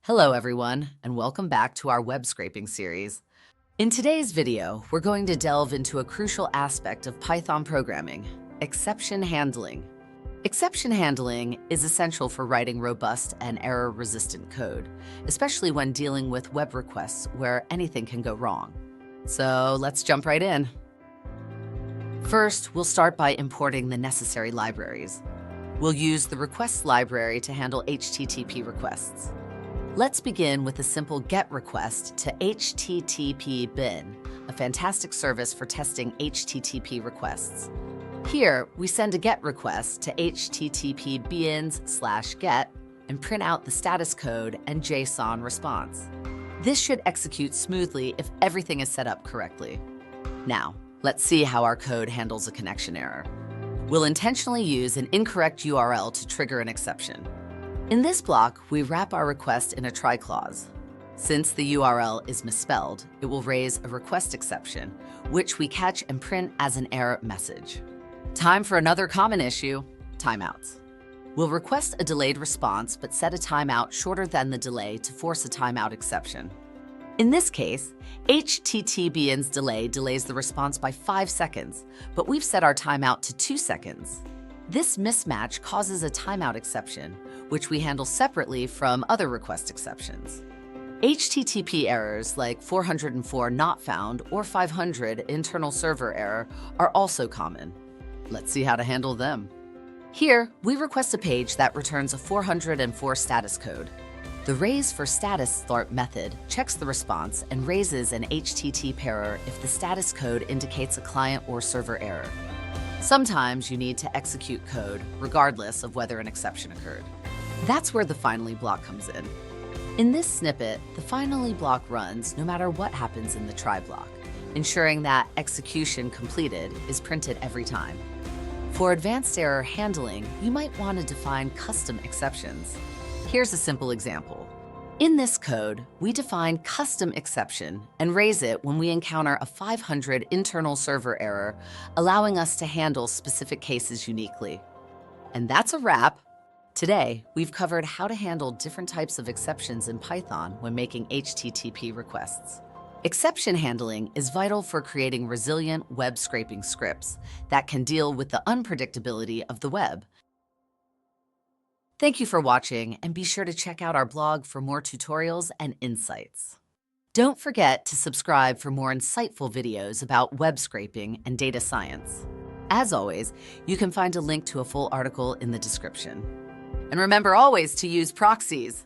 Hello everyone, and welcome back to our web scraping series. In today's video, we're going to delve into a crucial aspect of Python programming, exception handling. Exception handling is essential for writing robust and error-resistant code, especially when dealing with web requests where anything can go wrong. So let's jump right in. First, we'll start by importing the necessary libraries. We'll use the requests library to handle HTTP requests. Let's begin with a simple GET request to HTTPBin, a fantastic service for testing HTTP requests. Here, we send a GET request to HTTPBins/get and print out the status code and JSON response. This should execute smoothly if everything is set up correctly. Now, let's see how our code handles a connection error. We'll intentionally use an incorrect URL to trigger an exception. In this block, we wrap our request in a try clause. Since the URL is misspelled, it will raise a request exception, which we catch and print as an error message. Time for another common issue, timeouts. We'll request a delayed response, but set a timeout shorter than the delay to force a timeout exception. In this case, HTTPBin's delay delays the response by 5 seconds, but we've set our timeout to 2 seconds. This mismatch causes a timeout exception, which we handle separately from other request exceptions. HTTP errors like 404 not found or 500 internal server error are also common. Let's see how to handle them. Here, we request a page that returns a 404 status code. The raise4status method checks the response and raises an HTTP error if the status code indicates a client or server error. Sometimes you need to execute code regardless of whether an exception occurred. That's where the finally block comes in. In this snippet, the finally block runs no matter what happens in the try block, ensuring that execution completed is printed every time. For advanced error handling, you might want to define custom exceptions. Here's a simple example. In this code, we define custom exception and raise it when we encounter a 500 internal server error, allowing us to handle specific cases uniquely. And that's a wrap. Today, we've covered how to handle different types of exceptions in Python when making HTTP requests. Exception handling is vital for creating resilient web scraping scripts that can deal with the unpredictability of the web. Thank you for watching, and be sure to check out our blog for more tutorials and insights. Don't forget to subscribe for more insightful videos about web scraping and data science. As always, you can find a link to a full article in the description. And remember always to use proxies.